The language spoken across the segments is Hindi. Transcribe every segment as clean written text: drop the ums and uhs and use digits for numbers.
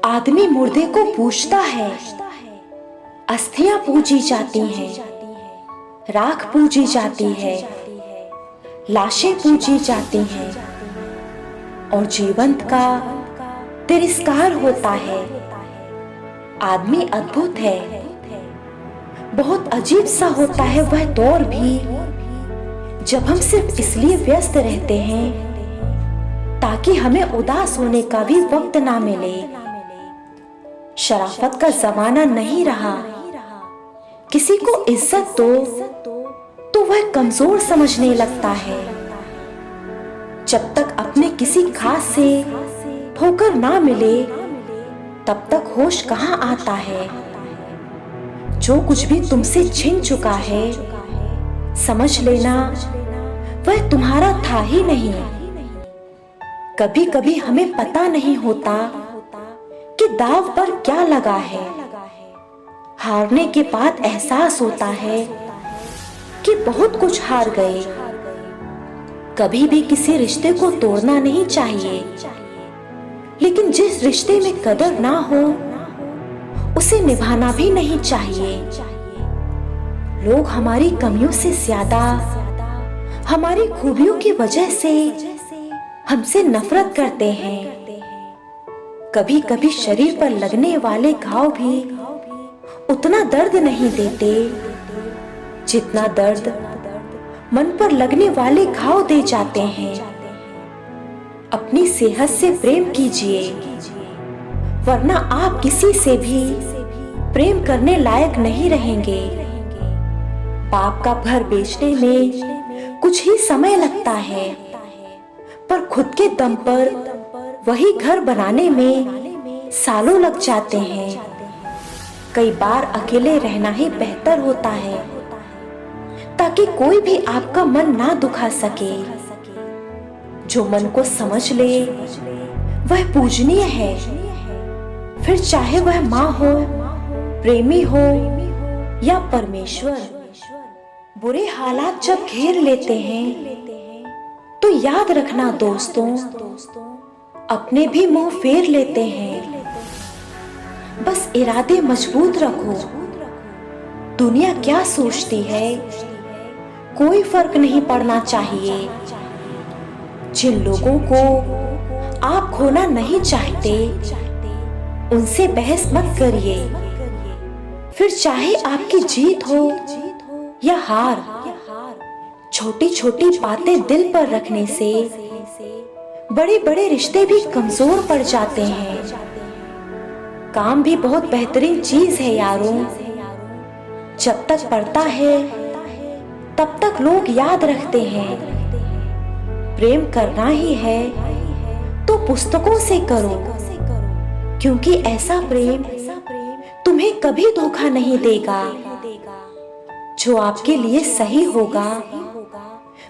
आदमी मुर्दे को पूजता है, अस्थियां पूजी जाती हैं, राख पूजी जाती है, लाशें पूजी जाती हैं और जीवंत का तिरस्कार होता है। आदमी अद्भुत है, बहुत अजीब सा होता है वह दौर भी जब हम सिर्फ इसलिए व्यस्त रहते हैं ताकि हमें उदास होने का भी वक्त ना मिले। शराफत का जमाना नहीं रहा। किसी को इज्जत दो तो वह कमजोर समझने लगता है। जब तक अपने किसी खास से ठोकर ना मिले तब तक होश कहाँ आता है। जो कुछ भी तुमसे छिन चुका है समझ लेना वह तुम्हारा था ही नहीं। कभी कभी हमें पता नहीं होता कि दाव पर क्या लगा है। हारने के बाद एहसास होता है कि बहुत कुछ हार गए। कभी भी किसी रिश्ते को तोड़ना नहीं चाहिए, लेकिन जिस रिश्ते में कदर ना हो उसे निभाना भी नहीं चाहिए। लोग हमारी कमियों से ज्यादा हमारी खूबियों की वजह से हमसे नफरत करते हैं। कभी कभी शरीर पर लगने वाले घाव भी उतना दर्द नहीं देते जितना दर्द मन पर लगने वाले घाव दे जाते हैं। अपनी सेहत से प्रेम कीजिए, वरना आप किसी से भी प्रेम करने लायक नहीं रहेंगे। बाप का घर बेचने में कुछ ही समय लगता है, पर खुद के दम पर वही घर बनाने में सालों लग जाते हैं। कई बार अकेले रहना ही बेहतर होता है ताकि कोई भी आपका मन ना दुखा सके। जो मन को समझ ले वह पूजनीय है, फिर चाहे वह माँ हो, प्रेमी हो या परमेश्वर। बुरे हालात जब घेर लेते हैं तो याद रखना दोस्तों, अपने भी मुंह फेर लेते हैं। बस इरादे मजबूत रखो। दुनिया क्या सोचती है कोई फर्क नहीं पड़ना चाहिए। जिन लोगों को आप खोना नहीं चाहते उनसे बहस मत करिए। फिर चाहे आपकी जीत हो या हार, छोटी छोटी बातें दिल पर रखने से बड़े बड़े रिश्ते भी कमजोर पड़ जाते हैं। काम भी बहुत बेहतरीन चीज है यारों। जब तक पढ़ता है तब तक लोग याद रखते हैं। प्रेम करना ही है तो पुस्तकों से करो, क्योंकि ऐसा प्रेम तुम्हें कभी धोखा नहीं देगा। जो आपके लिए सही होगा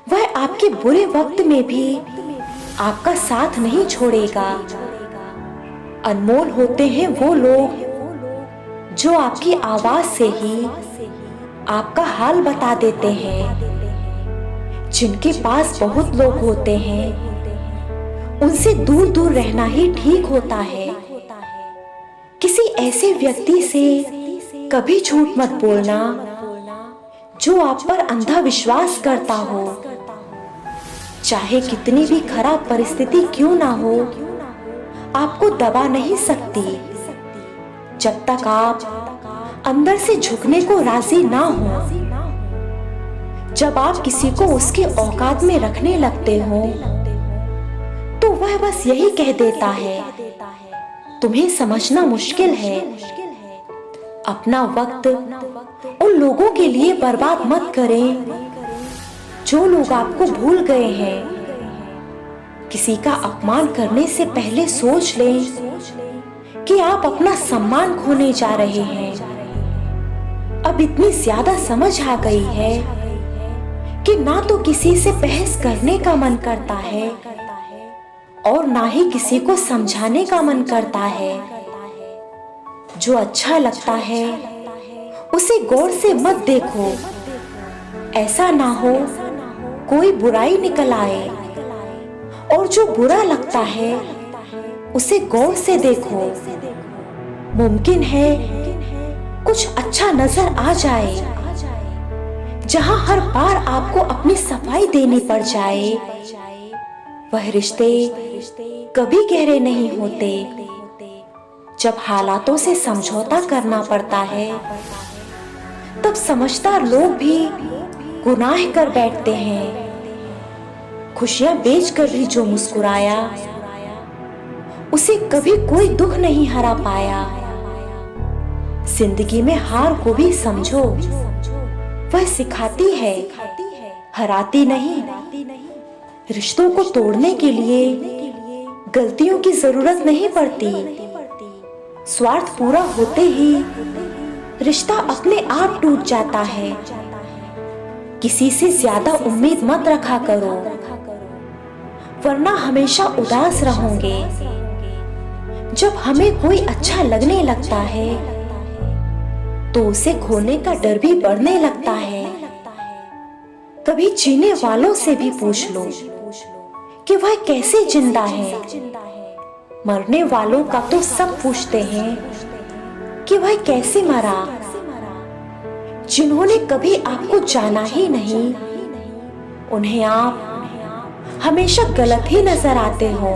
वह आपके बुरे वक्त में भी आपका साथ नहीं छोड़ेगा। अनमोल होते हैं वो लोग जो आपकी आवाज से ही आपका हाल बता देते हैं। जिनके पास बहुत लोग होते हैं उनसे दूर दूर रहना ही ठीक होता है। किसी ऐसे व्यक्ति से कभी झूठ मत बोलना जो आप पर अंधा विश्वास करता हो। चाहे कितनी भी खराब परिस्थिति क्यों ना हो, आपको दबा नहीं सकती जब तक आप अंदर से झुकने को राजी ना हो। जब आप किसी को उसके औकात में रखने लगते हो तो वह बस यही कह देता है, तुम्हें समझना मुश्किल है। अपना वक्त उन लोगों के लिए बर्बाद मत करें जो लोग आपको भूल गए हैं। किसी का अपमान करने से पहले सोच लें कि आप अपना सम्मान खोने जा रहे हैं। अब इतनी ज्यादा समझ आ गई है कि ना तो किसी से बहस करने का मन करता है और ना ही किसी को समझाने का मन करता है। जो अच्छा लगता है उसे गौर से मत देखो, ऐसा ना हो कोई बुराई निकल आए। और जो बुरा लगता है उसे गौर से देखो, मुमकिन है कुछ अच्छा नजर आ जाए, जहां हर बार आपको अपनी सफाई देनी पड़ जाए। वह रिश्ते कभी गहरे नहीं होते जब हालातों से समझौता करना पड़ता है। तब समझदार लोग भी गुनाह कर बैठते हैं। खुशियां बेचकर भी जो मुस्कुराया, उसे कभी कोई दुख नहीं हरा पाया। जिंदगी में हार को भी समझो, वह सिखाती है, हराती नहीं। रिश्तों को तोड़ने के लिए गलतियों की जरूरत नहीं पड़ती। स्वार्थ पूरा होते ही रिश्ता अपने आप टूट जाता है। किसी से ज्यादा उम्मीद मत रखा करो, वरना हमेशा उदास रहोगे। जब हमें कोई अच्छा लगने लगता है तो उसे खोने का डर भी बढ़ने लगता है। कभी जीने वालों से भी पूछ लो कि वह कैसे जिंदा है। मरने वालों का तो सब पूछते हैं कि वह कैसे मरा। जिन्होंने कभी आपको जाना ही नहीं, उन्हें आप हमेशा गलत ही नजर आते हो।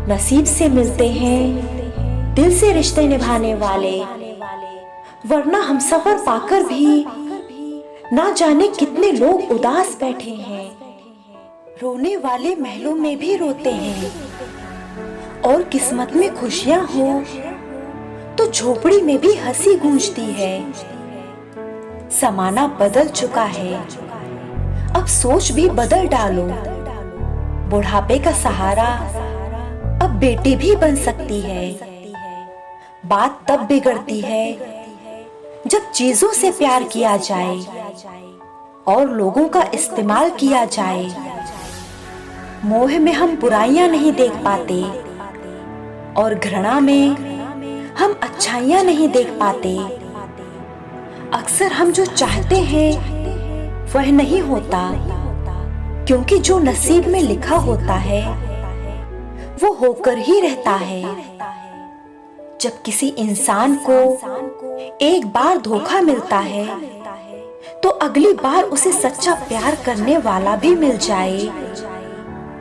नसीब से मिलते हैं दिल से रिश्ते निभाने वाले, वरना हम सफर पाकर भी ना जाने कितने लोग उदास बैठे हैं। रोने वाले महलों में भी रोते हैं, और किस्मत में खुशियां हो तो झोपड़ी में भी हंसी गूंजती है। जमाना बदल चुका है, अब सोच भी बदल डालो। बुढ़ापे का सहारा अब बेटी भी बन सकती है। बात तब बिगड़ती है जब चीजों से प्यार किया जाए और लोगों का इस्तेमाल किया जाए। मोह में हम बुराइयां नहीं देख पाते और घृणा में हम अच्छाइयां नहीं देख पाते। अक्सर हम जो चाहते हैं वह नहीं होता, क्योंकि जो नसीब में लिखा होता है वो होकर ही रहता है। जब किसी इंसान को एक बार धोखा मिलता है तो अगली बार उसे सच्चा प्यार करने वाला भी मिल जाए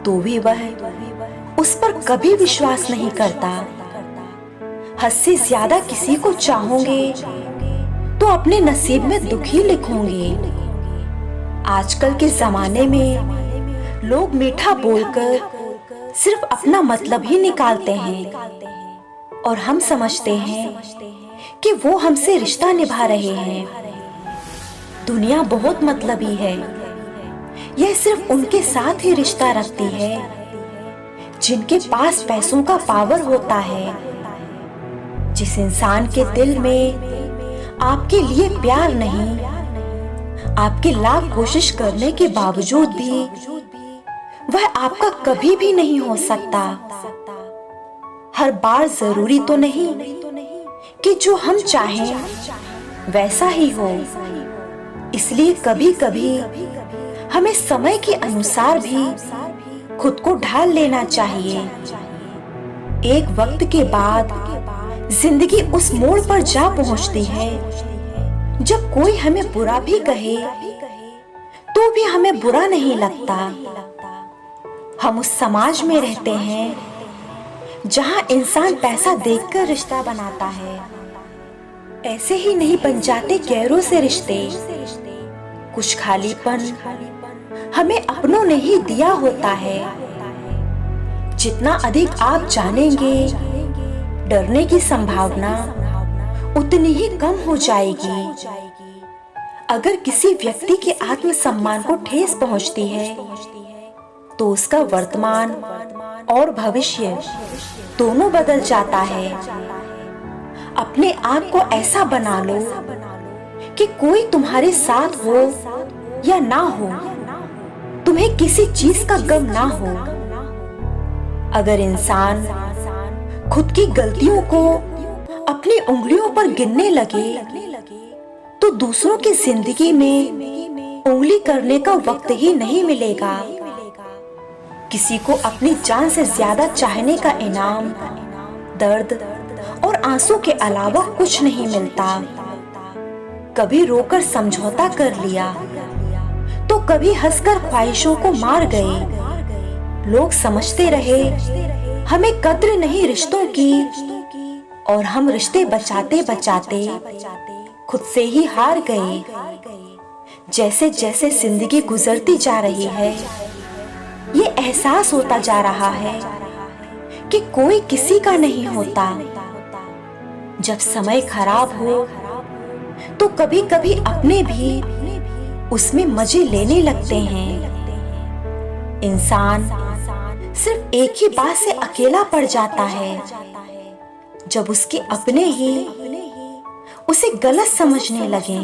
तो भी वह उस पर कभी विश्वास नहीं करता। हद से ज्यादा किसी को चाहोगे तो अपने नसीब में दुखी लिखोगे। आजकल के जमाने में लोग मीठा बोलकर सिर्फ अपना मतलब ही निकालते हैं, और हम समझते हैं कि वो हमसे रिश्ता निभा रहे हैं। दुनिया बहुत मतलबी है, यह सिर्फ उनके साथ ही रिश्ता रखती है जिनके पास पैसों का पावर होता है। जिस इंसान के दिल में आपके लिए प्यार नहीं, आपके लाख कोशिश करने के बावजूद भी वह आपका कभी भी नहीं हो सकता। हर बार जरूरी तो नहीं कि जो हम चाहें वैसा ही हो, इसलिए कभी कभी हमें समय के अनुसार भी खुद को ढाल लेना चाहिए। एक वक्त के बाद जिंदगी उस मोड़ पर जा पहुंचती है जब कोई हमें बुरा भी कहे तो भी हमें बुरा नहीं लगता। हम उस समाज में रहते हैं जहां इंसान पैसा देखकर रिश्ता बनाता है। ऐसे ही नहीं बन जाते गैरों से रिश्ते। कुछ खालीपन हमें अपनों ने ही दिया होता है। जितना अधिक आप जानेंगे, डरने की संभावना उतनी ही कम हो जाएगी। अगर किसी व्यक्ति के आत्मसम्मान को ठेस पहुंचती है तो उसका वर्तमान और भविष्य दोनों बदल जाता है। अपने आप को ऐसा बना लो कि कोई तुम्हारे साथ हो या ना हो, तुम्हें किसी चीज का गम ना हो। अगर इंसान खुद की गलतियों को अपनी उंगलियों पर गिनने लगे तो दूसरों की जिंदगी में उंगली करने का वक्त ही नहीं मिलेगा। किसी को अपनी जान से ज्यादा चाहने का इनाम दर्द और आंसू के अलावा कुछ नहीं मिलता। कभी रोकर समझौता कर लिया तो कभी हंसकर ख्वाहिशों को मार गए। लोग समझते रहे हमें कद्र नहीं रिश्तों की, और हम रिश्ते बचाते बचाते खुद से ही हार गए। जैसे जैसे जिंदगी गुजरती जा रही है, ये एहसास होता जा रहा है कि कोई किसी का नहीं होता। जब समय खराब हो तो कभी कभी अपने भी उसमें मजे लेने लगते हैं। इंसान सिर्फ एक ही बात से अकेला पड़ जाता है, जब उसके अपने ही उसे गलत समझने लगे।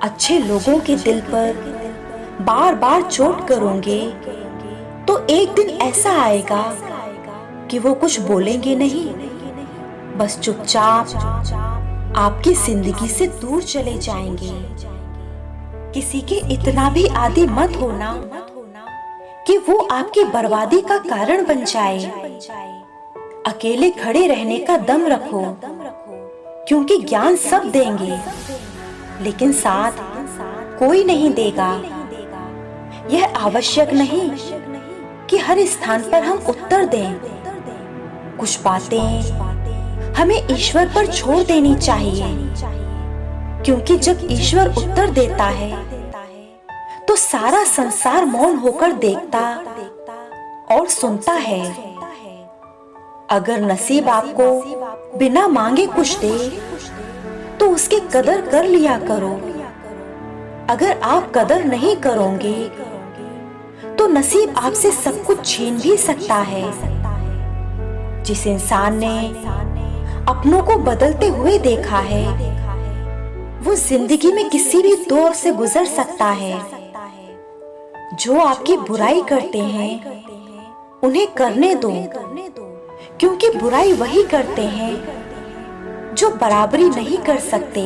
अच्छे लोगों के दिल पर बार बार चोट करोगे तो एक दिन ऐसा आएगा कि वो कुछ बोलेंगे नहीं, बस चुपचाप आपकी जिंदगी से दूर चले जाएंगे। किसी के इतना भी आदी मत होना कि वो आपकी बर्बादी का कारण बन जाए। अकेले खड़े रहने का दम रखो, क्योंकि ज्ञान सब देंगे लेकिन साथ कोई नहीं देगा। यह आवश्यक नहीं कि हर स्थान पर हम उत्तर दें। कुछ बातें हमें ईश्वर पर छोड़ देनी चाहिए, क्योंकि जब ईश्वर उत्तर देता है तो सारा संसार मौन होकर देखता और सुनता है। अगर नसीब आपको बिना मांगे कुछ दे तो उसकी कदर कर लिया करो। अगर आप कदर नहीं करोगे तो नसीब आपसे सब कुछ छीन भी सकता है। जिस इंसान ने अपनों को बदलते हुए देखा है, वो जिंदगी में किसी भी दौर से गुजर सकता है। जो आपकी बुराई करते हैं उन्हें करने दो, क्योंकि बुराई वही करते हैं जो बराबरी नहीं कर सकते।